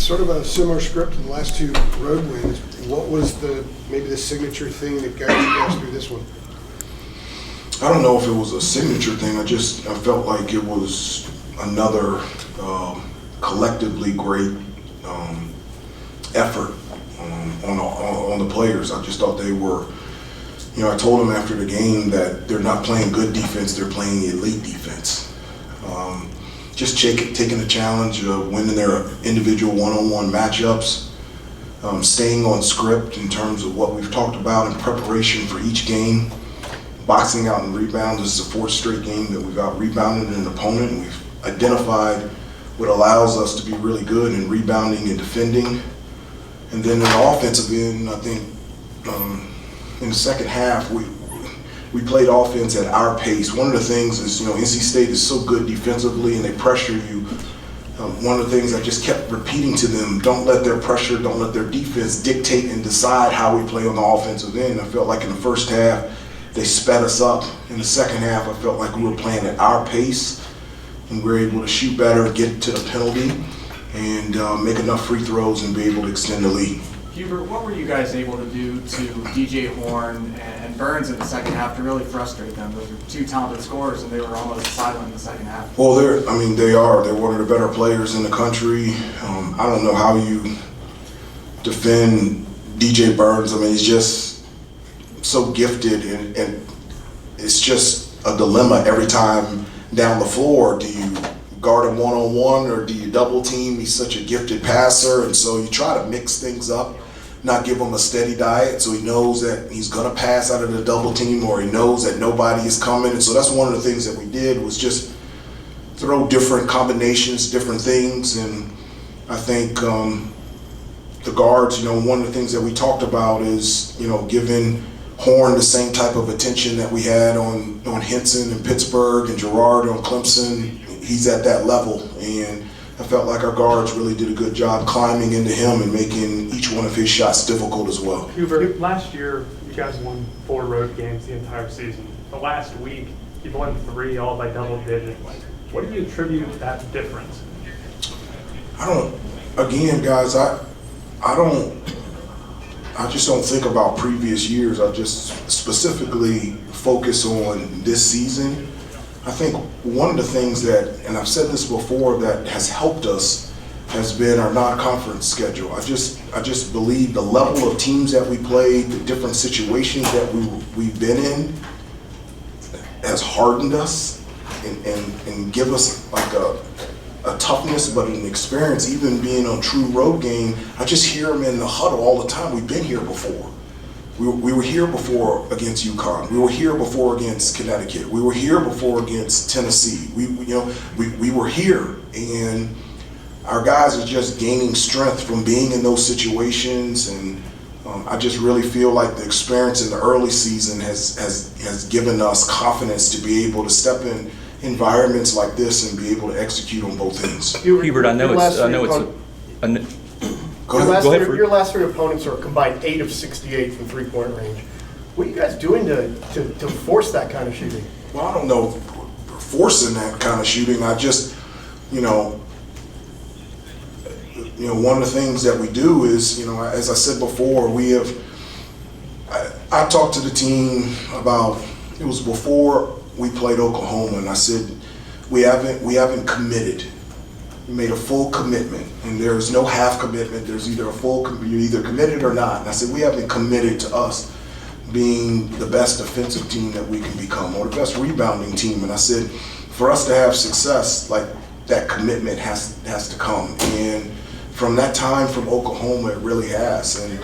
sort of a similar script to the last two road wins. What was maybe the signature thing that got you guys through this one? I don't know if it was a signature thing. I felt like it was another collectively great effort on the players. I just thought they were, I told them after the game that they're not playing good defense, they're playing elite defense. Just taking the challenge of winning their individual one-on-one matchups, staying on script in terms of what we've talked about in preparation for each game, boxing out and rebound. This is the fourth straight game that we've out-rebounded an opponent. We've identified what allows us to be really good in rebounding and defending. And then in the offensive end, I think in the second half, we played offense at our pace. One of the things is, NC State is so good defensively and they pressure you. One of the things I just kept repeating to them, don't let their pressure, don't let their defense dictate and decide how we play on the offensive end. I felt like in the first half, they sped us up. In the second half, I felt like we were playing at our pace and we were able to shoot better, get to the penalty, and make enough free throws and be able to extend the lead. Hubert, what were you guys able to do to DJ Horn and Burns in the second half to really frustrate them? Those are two talented scorers, and they were almost silent in the second half. Well, they're one of the better players in the country. I don't know how you defend DJ Burns. I mean, he's just so gifted, and it's just a dilemma every time down the floor. Do you guard him one-on-one or do you double team? He's such a gifted passer, and so you try to mix things up, not give him a steady diet, so he knows that he's going to pass out of the double team, or he knows that nobody is coming. And so that's one of the things that we did, was just throw different combinations, different things. And I think the guards, one of the things that we talked about is, giving Horn the same type of attention that we had on Henson in Pittsburgh and Gerard on Clemson. He's at that level, and I felt like our guards really did a good job climbing into him and making each one of his shots difficult as well. Hubert, last year you guys won 4 road games the entire season. The last week you've won 3, all by double digits. What do you attribute that difference? Guys, I just don't think about previous years. I just specifically focus on this season. I think one of the things that, and I've said this before, that has helped us has been our non-conference schedule. I just believe the level of teams that we played, the different situations that we've been in, has hardened us and give us like a toughness, but an experience. Even being on true road game, I just hear them in the huddle all the time. We've been here before. We were here before against UConn. We were here before against Connecticut. We were here before against Tennessee. We were here, and our guys are just gaining strength from being in those situations. And I just really feel like the experience in the early season has given us confidence to be able to step in environments like this and be able to execute on both ends. Hubert, Your last 3 opponents are combined 8 of 68 from three-point range. What are you guys doing to force that kind of shooting? Well, I don't know forcing that kind of shooting. I just, one of the things that we do is, as I said before, I talked to the team about, it was before we played Oklahoma, and I said, we haven't committed. We made a full commitment, and there's no half commitment. There's either you're either committed or not. And I said, we haven't committed to us being the best defensive team that we can become, or the best rebounding team. And I said, for us to have success, like, that commitment has to come. And from that time from Oklahoma, it really has. And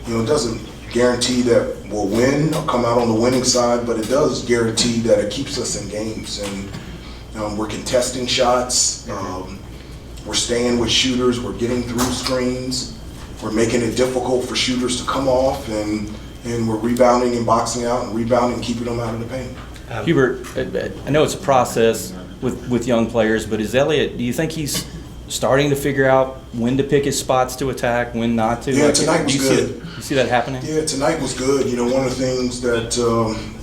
it doesn't guarantee that we'll win or come out on the winning side, but it does guarantee that it keeps us in games. And we're contesting shots. We're staying with shooters. We're getting through screens. We're making it difficult for shooters to come off, and we're rebounding and boxing out and rebounding and keeping them out of the paint. Hubert, I know it's a process with young players, but is Elliott, do you think he's starting to figure out when to pick his spots to attack, when not to? Yeah, tonight was good. You see that happening? Yeah, tonight was good. One of the things that,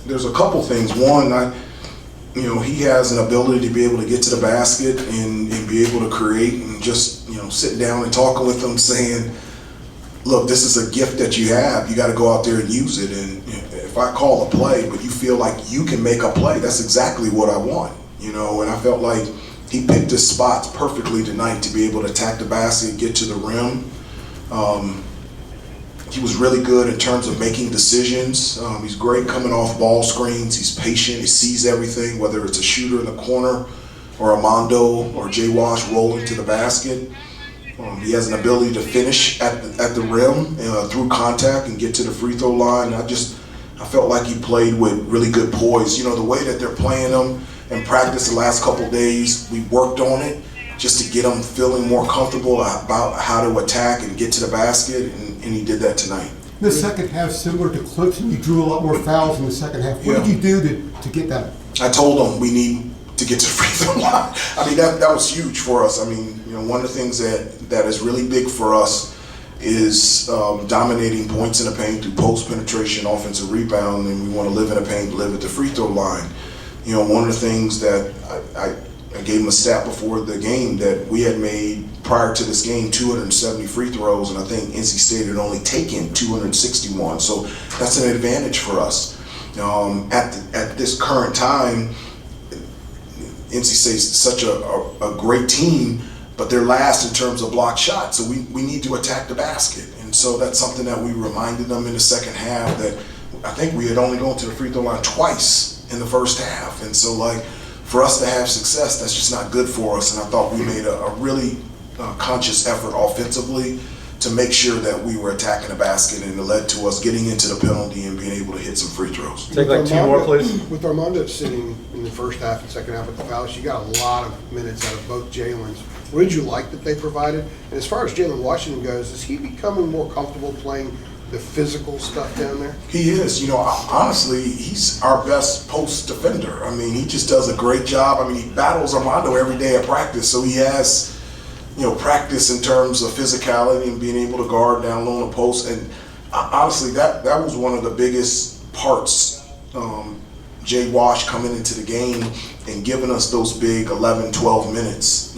there's a couple things. One, he has an ability to be able to get to the basket and be able to create and just, sitting down and talking with them, saying, look, this is a gift that you have. You got to go out there and use it. And if I call a play, but you feel like you can make a play, that's exactly what I want. And I felt like he picked his spots perfectly tonight to be able to attack the basket, get to the rim. He was really good in terms of making decisions. He's great coming off ball screens. He's patient. He sees everything, whether it's a shooter in the corner or Armando or Jay Wash rolling to the basket. He has an ability to finish at the rim through contact and get to the free throw line. I felt like he played with really good poise. The way that they're playing him in practice the last couple of days, we worked on it just to get him feeling more comfortable about how to attack and get to the basket, and he did that tonight. The second half, similar to Clemson, you drew a lot more fouls in the second half. What did you do to get that? I told him we need to get to the free throw line. That was huge for us. One of the things that is really big for us is dominating points in the paint through post penetration, offensive rebound, and we want to live in the paint, live at the free throw line. One of the things that I gave him a stat before the game that we had made prior to this game 270 free throws, and I think NC State had only taken 261. So that's an advantage for us. At this current time, NC State's such a great team, but they're last in terms of block shots. So we need to attack the basket. And so that's something that we reminded them in the second half, that I think we had only gone to the free throw line twice in the first half. And so for us to have success, that's just not good for us. And I thought we made a really conscious effort offensively to make sure that we were attacking the basket, and it led to us getting into the penalty and being able to hit some free throws. Take like 2 more, please. With Armando sitting in the first half and second half with the fouls, you got a lot of minutes out of both Jalen's. What did you like that they provided? And as far as Jalen Washington goes, is he becoming more comfortable playing the physical stuff down there? He is. Honestly, he's our best post defender. He just does a great job. He battles Armando every day at practice, so he has practice in terms of physicality and being able to guard down low on the post. And honestly, that was one of the biggest parts. Jay Wash coming into the game and giving us those big 11, 12 minutes.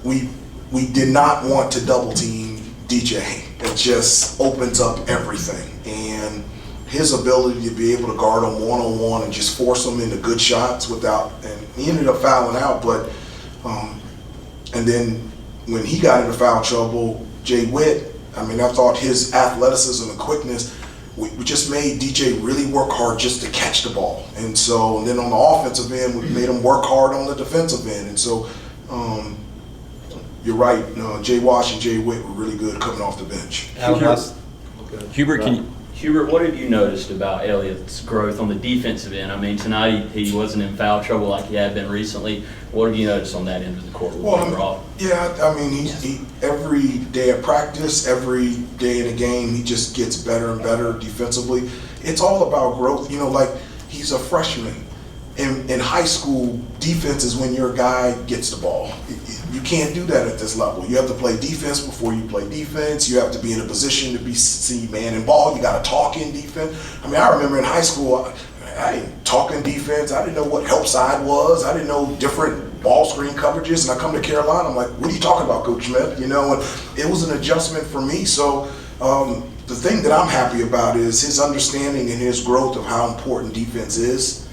We did not want to double team DJ. It just opens up everything. And his ability to be able to guard him one-on-one and just force him into good shots and he ended up fouling out, but and then when he got into foul trouble, Jay Witt, I thought his athleticism and quickness, we just made DJ really work hard just to catch the ball. And then on the offensive end, we made him work hard on the defensive end. And so, you're right, Jay Wash and Jay Witt were really good coming off the bench. Hubert, what have you noticed about Elliott's growth on the defensive end? Tonight he wasn't in foul trouble like he had been recently. What have you noticed on that end of the court overall? Yeah, he every day of practice, every day in the game, he just gets better and better defensively. It's all about growth. He's a freshman. In high school, defense is when your guy gets the ball. You can't do that at this level. You have to play defense before you play defense. You have to be in a position to see man and ball. You got to talk in defense. I remember in high school, I didn't talk in defense. I didn't know what help side was. I didn't know different ball screen coverages. And I come to Carolina, I'm like, what are you talking about, Coach Smith? And it was an adjustment for me. So the thing that I'm happy about is his understanding and his growth of how important defense is.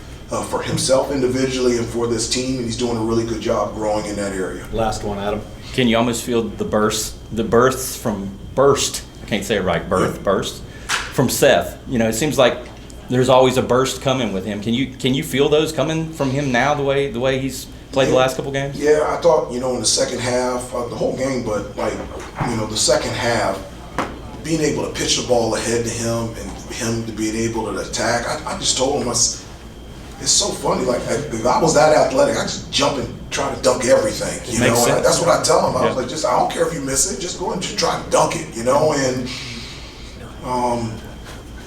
For himself individually and for this team, and he's doing a really good job growing in that area. Last one, Adam. Can you almost feel the burst I can't say it right, burst from Seth? It seems like there's always a burst coming with him. Can you feel those coming from him now, the way he's played the last couple games? Yeah, I thought, in the second half, the whole game, but the second half, being able to pitch the ball ahead to him and him to being able to attack, I just told him, it's so funny. If I was that athletic, I just jump and try to dunk everything. That's what I tell him. I was like, I don't care if you miss it, just go and just try to dunk it. And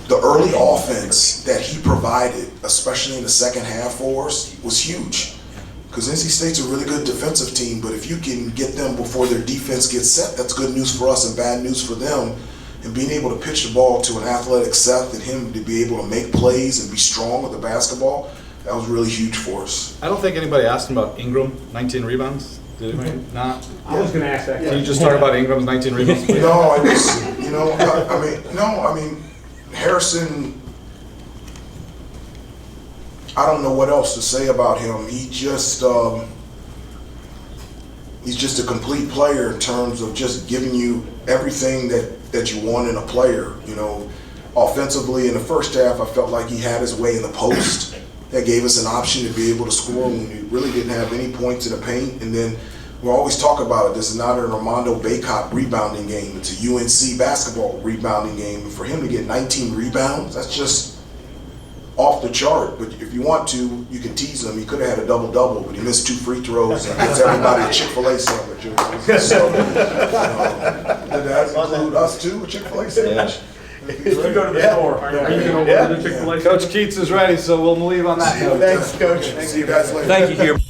the early offense that he provided, especially in the second half for us, was huge. Because NC State's a really good defensive team, but if you can get them before their defense gets set, that's good news for us and bad news for them. And being able to pitch the ball to an athletic Seth and him to be able to make plays and be strong with the basketball, that was really huge for us. I don't think anybody asked him about Ingram, 19 rebounds. Did anybody not? I was gonna ask that Can you question. just talk about Ingram's 19 rebounds, please? No, it was, I mean, Harrison, I don't know what else to say about him. He's just a complete player in terms of just giving you everything that you want in a player. Offensively in the first half, I felt like he had his way in the post. That gave us an option to be able to score when we really didn't have any points in the paint. And then we always talk about it. This is not an Armando Bacot rebounding game. It's a UNC basketball rebounding game. And for him to get 19 rebounds, that's just off the chart. But if you want to, you can tease him. He could have had a double-double, but he missed 2 free throws and gives everybody a Chick-fil-A sandwich. So, did that include us too, a Chick-fil-A sandwich? If you go to the store, are you going to order the Chick-fil-A? Coach Keats is ready, so we'll leave on that note. Thanks, Coach. See you guys later. Thank you, Hubert.